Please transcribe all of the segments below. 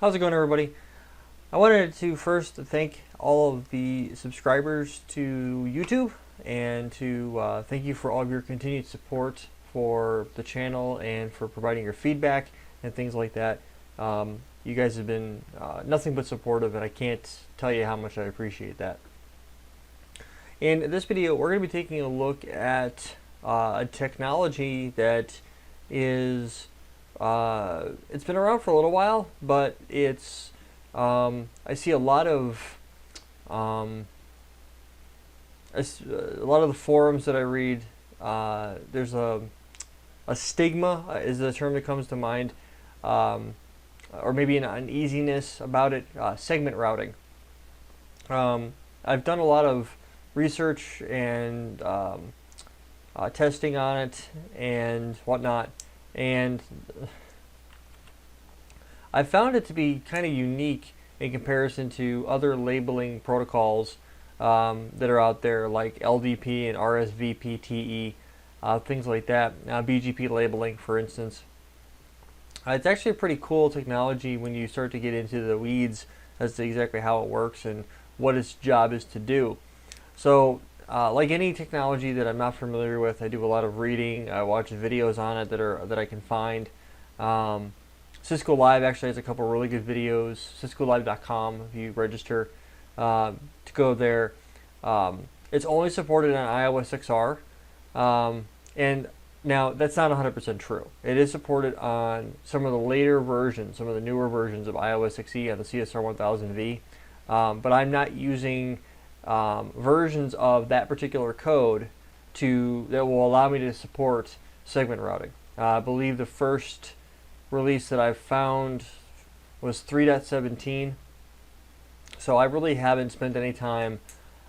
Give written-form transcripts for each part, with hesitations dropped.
How's it going, everybody? I wanted to first thank all of the subscribers to YouTube and to thank you for all of your continued support for the channel and for providing your feedback and things like that. You guys have been nothing but supportive, and I can't tell you how much I appreciate that. In this video, we're going to be taking a look at a technology that is it's been around for a little while, but it's I see a lot of the forums that I read. There's a stigma is the term that comes to mind, or maybe an uneasiness about it. Segment routing. I've done a lot of research and testing on it and whatnot, and I found it to be kind of unique in comparison to other labeling protocols that are out there, like LDP and RSVP-TE, things like that. BGP labeling, for instance. It's actually a pretty cool technology when you start to get into the weeds as to exactly how it works and what its job is to do. So, like any technology that I'm not familiar with, I do a lot of reading. I watch videos on it that I can find. Cisco Live actually has a couple really good videos. CiscoLive.com, if you register to go there. It's only supported on iOS XR, and now that's not 100% true. It is supported on some of the later versions, some of the newer versions of iOS XE on the CSR 1000V, but I'm not using versions of that particular code that will allow me to support segment routing. I believe the first release that I've found was 3.17, so I really haven't spent any time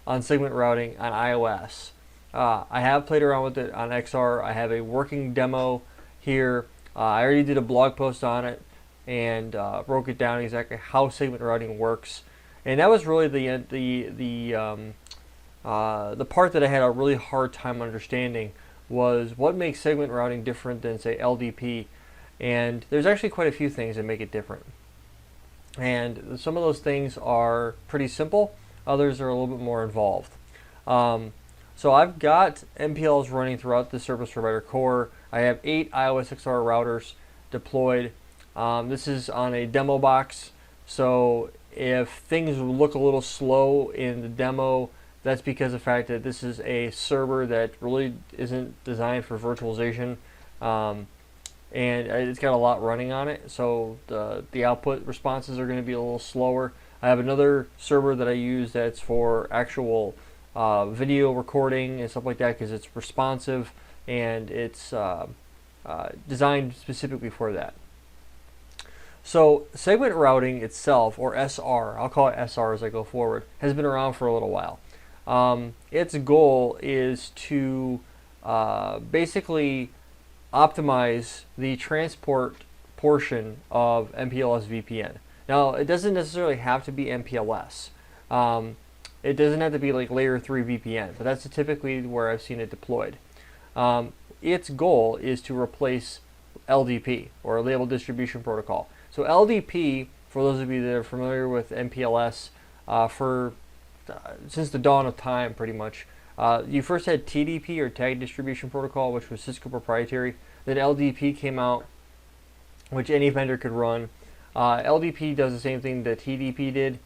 on segment routing on iOS. I have played around with it on XR. I have a working demo here. I already did a blog post on it and broke it down exactly how segment routing works, and that was really the part that I had a really hard time understanding was what makes segment routing different than, say, LDP. And there's actually quite a few things that make it different. And some of those things are pretty simple. Others are a little bit more involved. So I've got MPLs running throughout the service provider core. I have 8 iOS XR routers deployed. This is on a demo box. So if things look a little slow in the demo, that's because of the fact that this is a server that really isn't designed for virtualization. And it's got a lot running on it, so the output responses are going to be a little slower. I have another server that I use that's for actual video recording and stuff like that, because it's responsive and it's designed specifically for that. So segment routing itself, or SR, I'll call it SR as I go forward, has been around for a little while. Its goal is to basically optimize the transport portion of MPLS VPN. Now, it doesn't necessarily have to be MPLS. It doesn't have to be like layer 3 VPN, but that's typically where I've seen it deployed. Its goal is to replace LDP, or Label Distribution Protocol. So LDP, for those of you that are familiar with MPLS, since the dawn of time, pretty much, you first had TDP, or Tag Distribution Protocol, which was Cisco proprietary. Then LDP came out, which any vendor could run. LDP does the same thing that TDP did.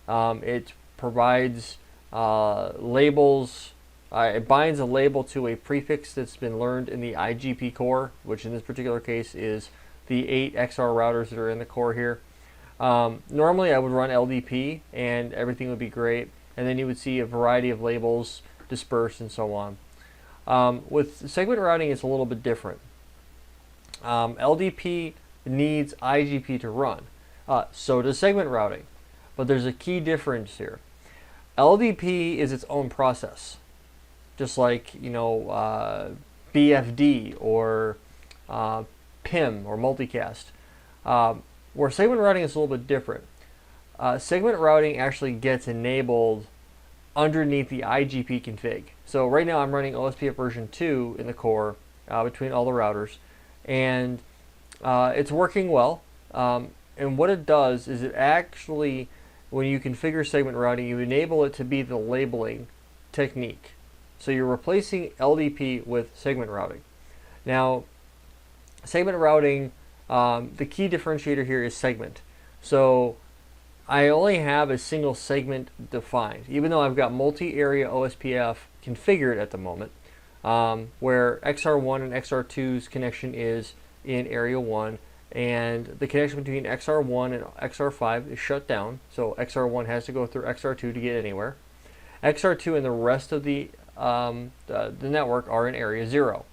It provides labels. It binds a label to a prefix that's been learned in the IGP core, which in this particular case is the 8 XR routers that are in the core here. Normally I would run LDP and everything would be great, and then you would see a variety of labels dispersed and so on. With segment routing, it's a little bit different. LDP needs IGP to run. So does segment routing. But there's a key difference here. LDP is its own process. Just like, BFD or PIM or multicast. Where segment routing is a little bit different. Segment routing actually gets enabled underneath the IGP config. So right now I'm running OSPF version 2 in the core between all the routers, and it's working well. And what it does is it actually, when you configure segment routing, you enable it to be the labeling technique. So you're replacing LDP with segment routing. Now, segment routing, the key differentiator here is segment. So I only have a single segment defined, even though I've got multi-area OSPF configured at the moment, where XR1 and XR2's connection is in area 1, and the connection between XR1 and XR5 is shut down, so XR1 has to go through XR2 to get anywhere. XR2 and the rest of the network are in area 0.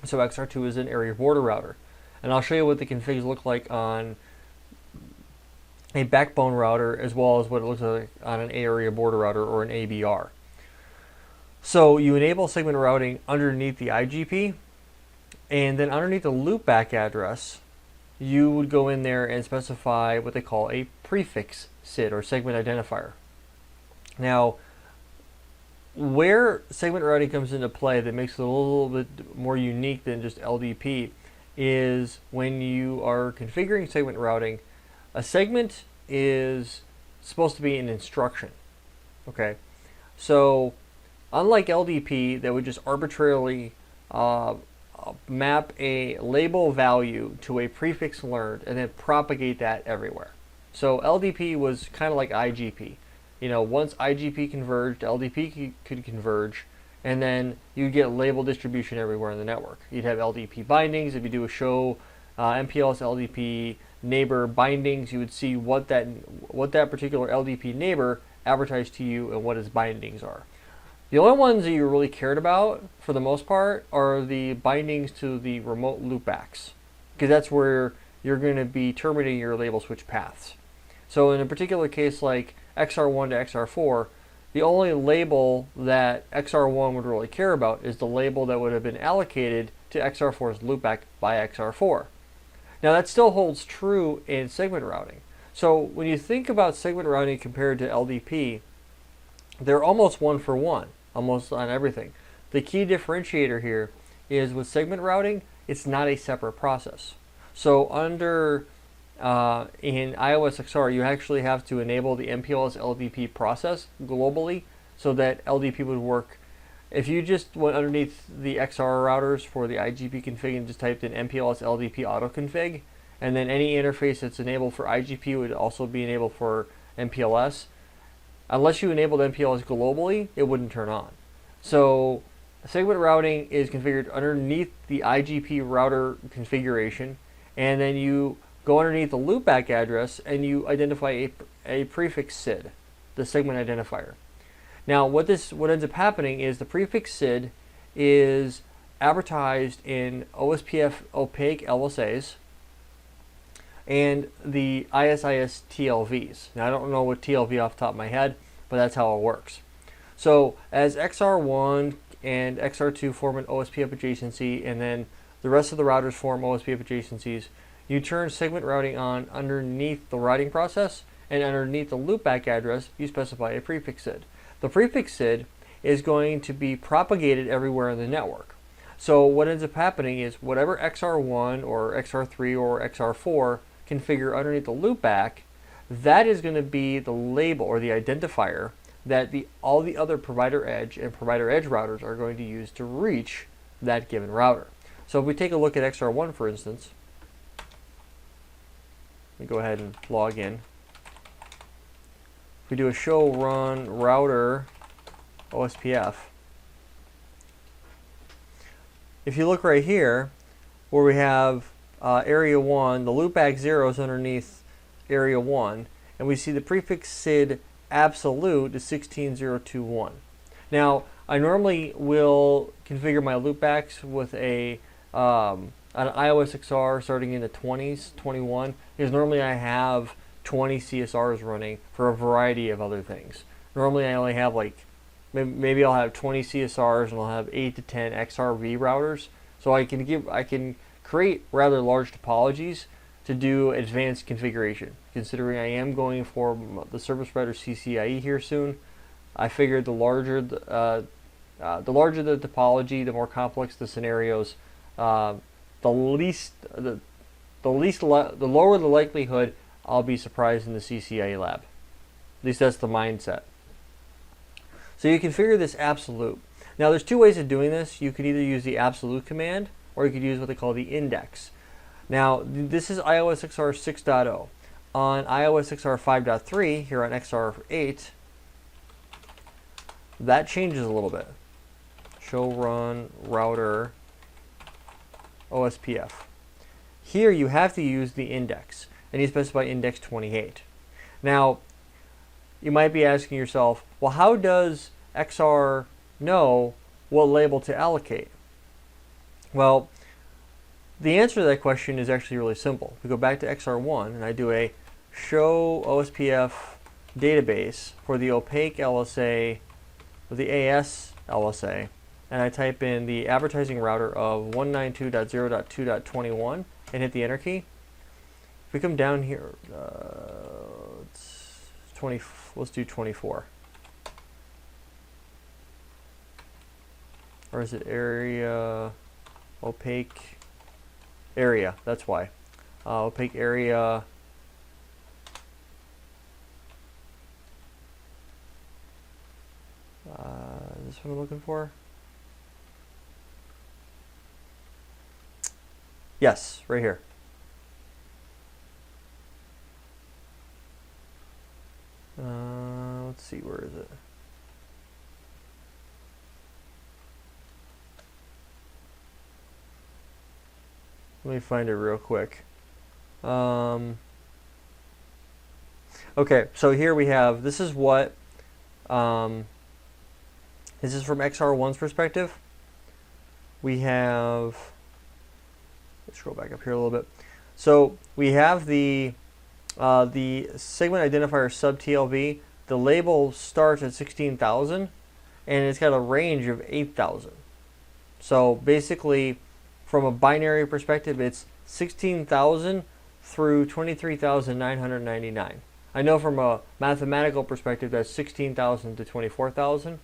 So XR2 is an area border router. And I'll show you what the configs look like on a backbone router, as well as what it looks like on an area border router or an ABR. So you enable segment routing underneath the IGP, and then underneath the loopback address, you would go in there and specify what they call a prefix SID, or segment identifier. Now, where segment routing comes into play that makes it a little bit more unique than just LDP is when you are configuring segment routing, a segment is supposed to be an instruction. Okay, so unlike LDP that would just arbitrarily map a label value to a prefix learned and then propagate that everywhere. So LDP was kind of like IGP. You know, once IGP converged, LDP could converge, and then you'd get label distribution everywhere in the network. You'd have LDP bindings. If you do a show MPLS LDP neighbor bindings, you would see what that particular LDP neighbor advertised to you and what its bindings are. The only ones that you really cared about, for the most part, are the bindings to the remote loopbacks, because that's where you're going to be terminating your label switch paths. So in a particular case like XR1 to XR4, the only label that XR1 would really care about is the label that would have been allocated to XR4's loopback by XR4. Now that still holds true in segment routing. So when you think about segment routing compared to LDP, they're almost one for one, almost on everything. The key differentiator here is with segment routing, it's not a separate process. So under in iOS XR, you actually have to enable the MPLS LDP process globally so that LDP would work. If you just went underneath the XR routers for the IGP config and just typed in MPLS LDP auto config, and then any interface that's enabled for IGP would also be enabled for MPLS, unless you enabled MPLS globally, it wouldn't turn on. So segment routing is configured underneath the IGP router configuration, and then you go underneath the loopback address and you identify a prefix SID, the segment identifier. Now what ends up happening is the prefix SID is advertised in OSPF opaque LSAs and the ISIS TLVs. Now I don't know what TLV off the top of my head, but that's how it works. So as XR1 and XR2 form an OSPF adjacency, and then the rest of the routers form OSPF adjacencies, you turn segment routing on underneath the routing process, and underneath the loopback address, you specify a prefix SID. The prefix SID is going to be propagated everywhere in the network. So what ends up happening is whatever XR1 or XR3 or XR4 configure underneath the loopback, that is going to be the label or the identifier that all the other provider edge and provider edge routers are going to use to reach that given router. So if we take a look at XR1, for instance, let me go ahead and log in. If we do a show run router OSPF, if you look right here where we have area 1, the loopback 0 is underneath area 1, and we see the prefix SID absolute is 16021. Now I normally will configure my loopbacks with an iOS XR starting in the 20s, 21, because normally I have 20 CSRs running for a variety of other things. Normally I only have maybe I'll have 20 CSRs and I'll have 8 to 10 XRV routers. So I can create rather large topologies to do advanced configuration. Considering I am going for the service provider CCIE here soon, I figured the larger the topology, the more complex the scenarios, the the lower the likelihood I'll be surprised in the CCIE lab. At least that's the mindset. So you configure this absolute. Now there's two ways of doing this. You could either use the absolute command or you could use what they call the index. Now this is iOS XR 6.0. On iOS XR 5.3 here on XR 8, that changes a little bit. Show run router OSPF. Here you have to use the index, and you specify index 28. Now you might be asking yourself, well, how does XR know what label to allocate? Well, the answer to that question is actually really simple. We go back to XR1 and I do a show OSPF database for the opaque LSA, or the AS LSA, and I type in the advertising router of 192.0.2.21 and hit the enter key. If we come down here, let's do 24. Or is it area, opaque area? That's why. Opaque area. Is this what I'm looking for? Yes, right here. Let's see, where is it? Let me find it real quick. Okay, so here we have, this is what, this is from XR1's perspective. We have, let's scroll back up here a little bit. So we have the segment identifier sub TLV. The label starts at 16,000 and it's got a range of 8,000. So basically, from a binary perspective, it's 16,000 through 23,999. I know from a mathematical perspective that's 16,000 to 24,000,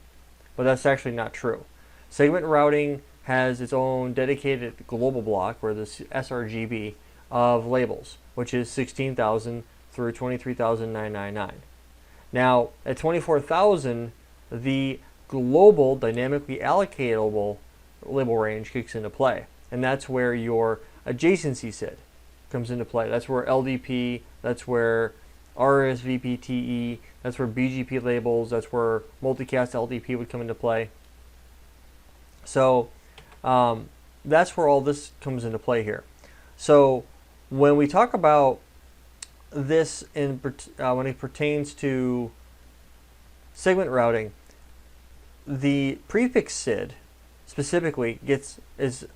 but that's actually not true. Segment routing has its own dedicated global block, or this sRGB, of labels, which is 16,000 through 23,999. Now, at 24,000, the global dynamically allocatable label range kicks into play. And that's where your adjacency SID comes into play. That's where LDP, that's where RSVPTE, that's where BGP labels, that's where multicast LDP would come into play. So that's where all this comes into play here. So when we talk about this when it pertains to segment routing, the prefix SID specifically is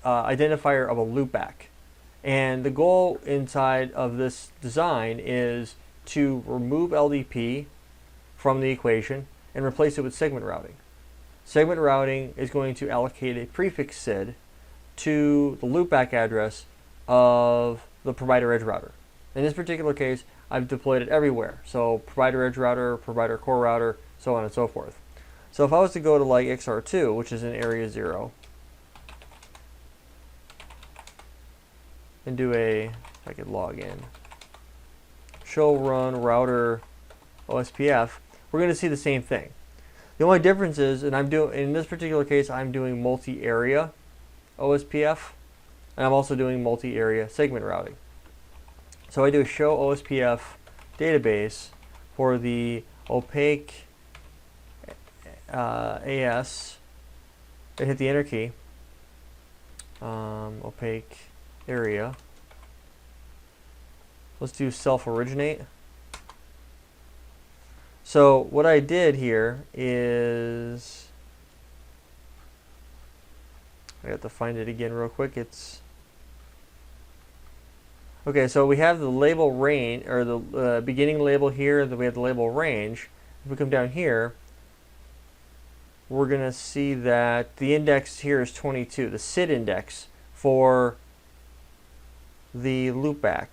identifier of a loopback, and the goal inside of this design is to remove LDP from the equation and replace it with segment routing. Segment routing is going to allocate a prefix SID to the loopback address of the provider edge router. In this particular case, I've deployed it everywhere. So provider edge router, provider core router, so on and so forth. So if I was to go to like XR2, which is in area 0, and do a, if I could log in, show run router OSPF, we're going to see the same thing. The only difference is, and in this particular case, I'm doing multi-area OSPF, and I'm also doing multi-area segment routing. So I do a show OSPF database for the opaque AS, and hit the enter key. Opaque area. Let's do self-originate. So what I did here is, I have to find it again real quick. Okay, so we have the label range, or the beginning label here, then we have the label range. If we come down here, we're going to see that the index here is 22, the SID index for the loopback.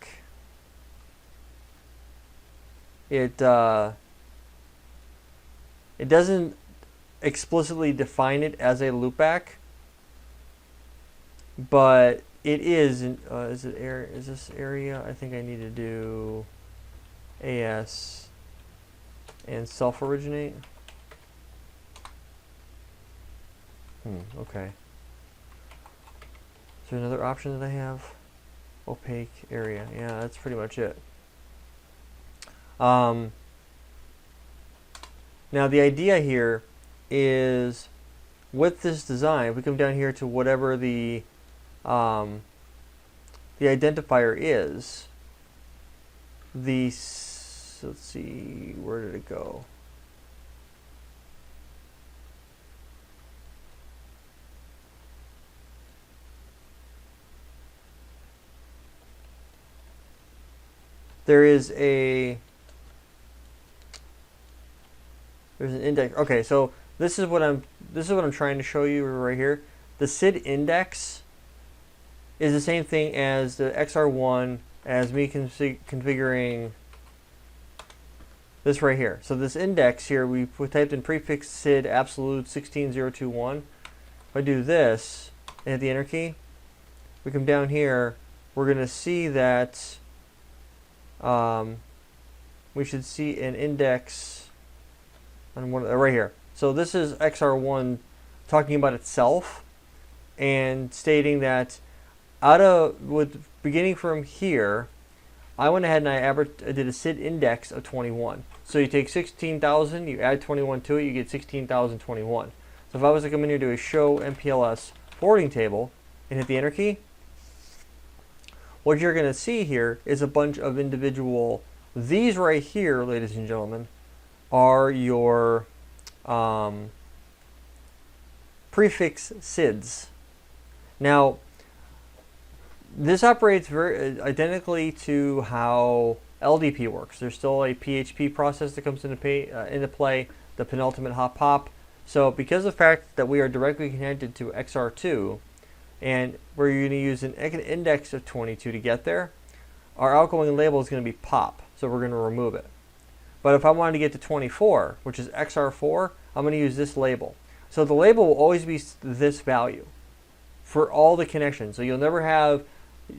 It doesn't explicitly define it as a loopback, but it is, is it area, is this area? I think I need to do AS and self-originate. Okay. Is there another option that I have? Opaque area. Yeah, that's pretty much it. Now the idea here is, with this design, if we come down here to whatever the identifier is, let's see, where did it go? There's an index. Okay, so this is what I'm trying to show you right here. The SID index is the same thing as the XR1 as me configuring this right here. So this index here, we typed in prefix SID absolute 16021. If I do this and hit the enter key, we come down here, we're going to see that we should see an index on one right here. So this is XR1 talking about itself and stating that beginning from here, I went ahead and I did a SID index of 21. So you take 16,000, you add 21 to it, you get 16,021. So if I was to come in here and do a show MPLS forwarding table and hit the enter key, what you're going to see here is a bunch of individual, these right here, ladies and gentlemen, are your prefix SIDs. Now, this operates very identically to how LDP works. There's still a PHP process that comes into play, the penultimate hop. So because of the fact that we are directly connected to XR2, and we're going to use an index of 22 to get there, our outgoing label is going to be pop, so we're going to remove it. But if I wanted to get to 24, which is XR4, I'm going to use this label. So the label will always be this value for all the connections. So you'll never have,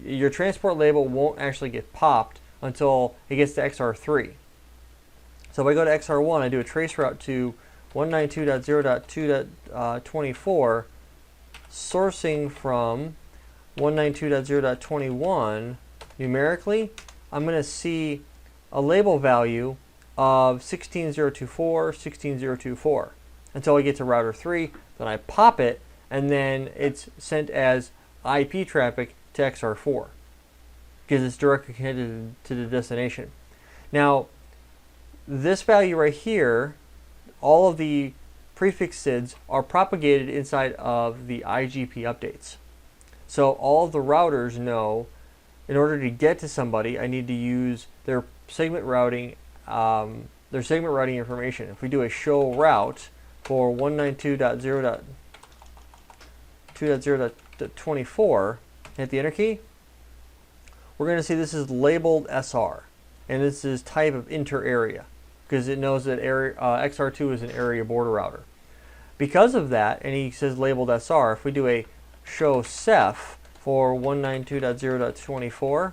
your transport label won't actually get popped until it gets to XR3. So if I go to XR1, I do a trace route to 192.0.2.24, sourcing from 192.0.21 numerically, I'm going to see a label value of 16024, 16024 until I get to router 3. Then I pop it, and then it's sent as IP traffic to XR4 because it's directly connected to the destination. Now, this value right here, all of the prefix SIDs are propagated inside of the IGP updates. So all of the routers know, in order to get to somebody, I need to use their segment routing information. If we do a show route for 192.0.2.0.24, hit the enter key, we're going to see this is labeled SR, and this is type of inter area because it knows that XR2 is an area border router. Because of that, and he says labeled SR, if we do a show Ceph for 192.0.24,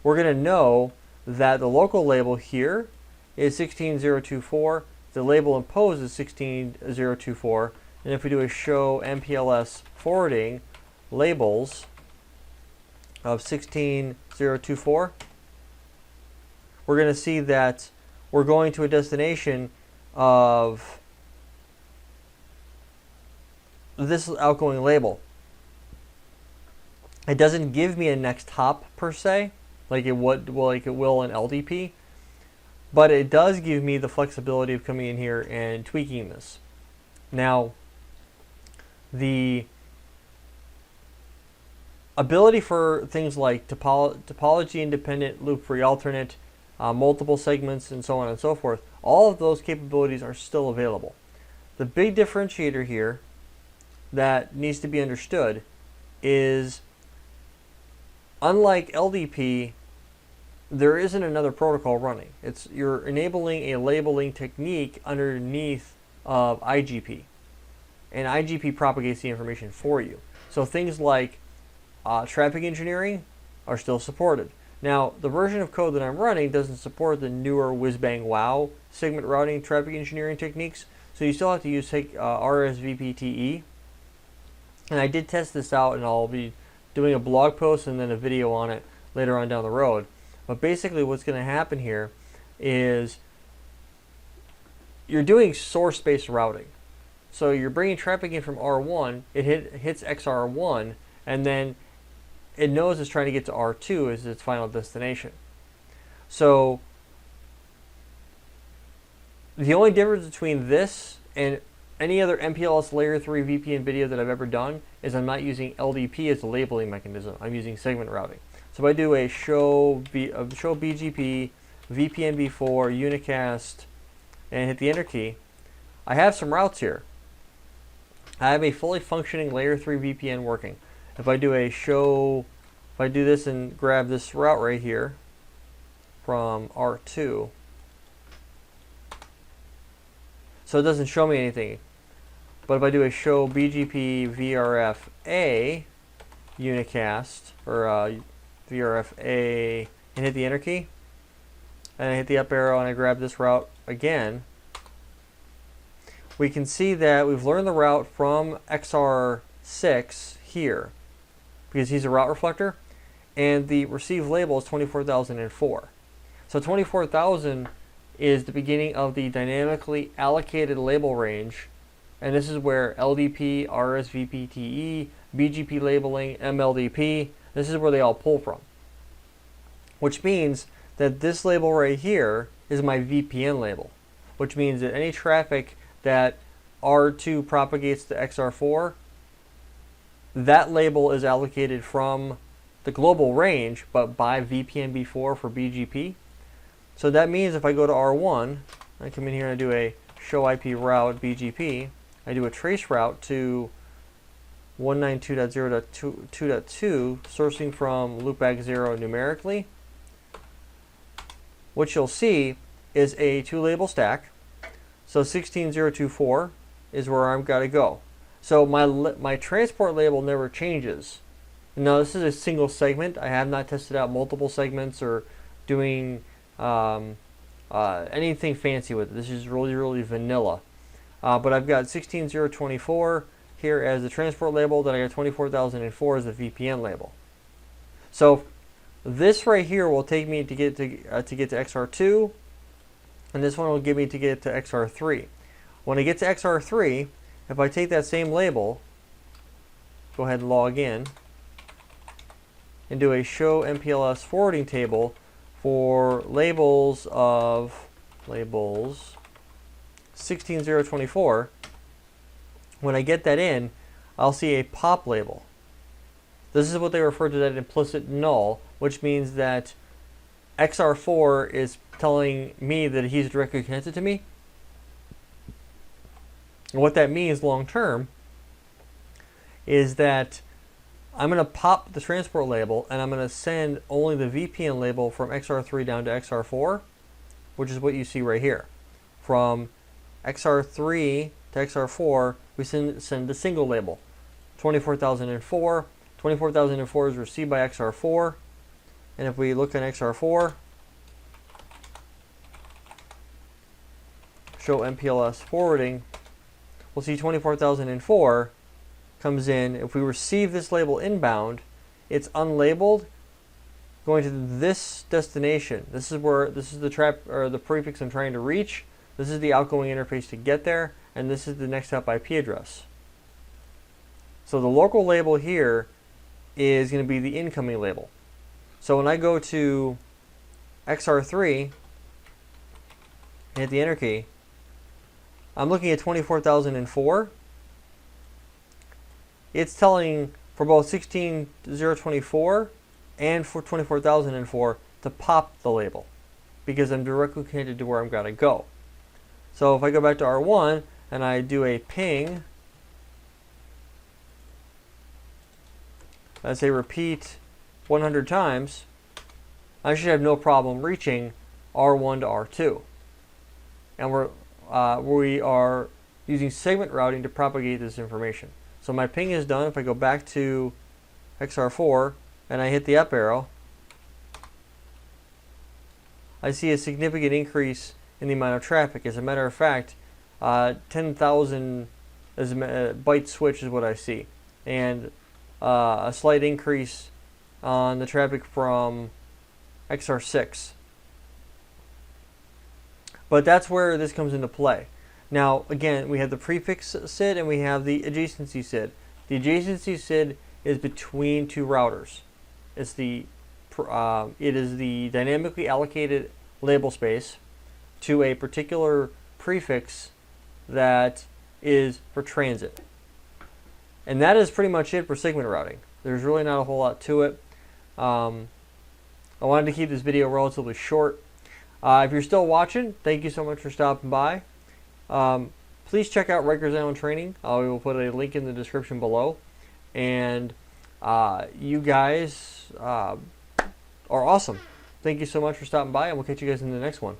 we're going to know that the local label here is 16024, the label imposed is 16024, and if we do a show MPLS forwarding labels of 16024, we're going to see that we're going to a destination of this outgoing label. It doesn't give me a next hop per se, like it will in LDP, but it does give me the flexibility of coming in here and tweaking this. Now, the ability for things like topology independent, loop free alternate, multiple segments, and so on and so forth, all of those capabilities are still available. The big differentiator here that needs to be understood is, unlike LDP, there isn't another protocol running. You're enabling a labeling technique underneath of IGP. and IGP propagates the information for you. So things like traffic engineering are still supported. Now, the version of code that I'm running doesn't support the newer whiz-bang wow segment routing traffic engineering techniques, so you still have to use RSVPTE. And I did test this out, and I'll be doing a blog post and then a video on it later on down the road. But basically what's going to happen here is you're doing source-based routing. So you're bringing traffic in from R1, it hits XR1, and then it knows it's trying to get to R2 as its final destination. So the only difference between this and any other MPLS Layer 3 VPN video that I've ever done is I'm not using LDP as a labeling mechanism. I'm using segment routing. So if I do a show BGP, VPN v4, unicast, and hit the enter key, I have some routes here. I have a fully functioning Layer 3 VPN working. If I do if I do this and grab this route right here from R2, so it doesn't show me anything. But if I do a show BGP VRFA unicast, or VRFA, and hit the enter key, and I hit the up arrow and I grab this route again, we can see that we've learned the route from XR6 here, because he's a route reflector, and the received label is 24,004. So 24,000 is the beginning of the dynamically allocated label range, and this is where LDP, RSVPTE, BGP labeling, MLDP, this is where they all pull from. Which means that this label right here is my VPN label, which means that any traffic that R2 propagates to XR4, that label is allocated from the global range, but by VPN v4 for BGP. So that means if I go to R1, I come in here and I do a show IP route BGP, I do a trace route to 192.0.2.2, sourcing from loopback 0 numerically. What you'll see is a 2-label stack. So 16024 is where I've got to go. So my transport label never changes. Now this is a single segment. I have not tested out multiple segments or doing anything fancy with it. This is really vanilla. But I've got 16024 here as the transport label, then I got 24,004 as the VPN label. So this right here will take me to get to XR2, and this one will give me to get to XR3. When I get to XR3, if I take that same label, go ahead and log in, and do a show MPLS forwarding table for labels 16024, when I get that in, I'll see a pop label. This is what they refer to as implicit null, which means that XR4 is telling me that he's directly connected to me. And what that means long term is that I'm going to pop the transport label and I'm going to send only the VPN label from XR3 down to XR4, which is what you see right here. From XR3 to XR4, we send the single label, 24,004. 24,004 is received by XR4. And if we look at XR4, show MPLS forwarding, we'll see 24,004 comes in. If we receive this label inbound, it's unlabeled, going to this destination. This is the prefix I'm trying to reach. This is the outgoing interface to get there, and this is the next hop IP address. So the local label here is going to be the incoming label. So when I go to XR3 and hit the enter key, I'm looking at 24,004. It's telling for both 16024 and for 24,004 to pop the label, because I'm directly connected to where I'm going to go. So if I go back to R1 and I do a ping, I say repeat 100 times, I should have no problem reaching R1 to R2. And we are using segment routing to propagate this information. So my ping is done. If I go back to XR4 and I hit the up arrow, I see a significant increase in the amount of traffic. As a matter of fact, 10,000 byte switch is what I see, and a slight increase on the traffic from XR6. But that's where this comes into play. Now, again, we have the prefix SID and we have the adjacency SID. The adjacency SID is between two routers. It is the dynamically allocated label space to a particular prefix that is for transit. And that is pretty much it for segment routing. There's really not a whole lot to it. I wanted to keep this video relatively short. If you're still watching, thank you so much for stopping by. Please check out Rikers Island Training. We will put a link in the description below. And you guys are awesome. Thank you so much for stopping by, and we'll catch you guys in the next one.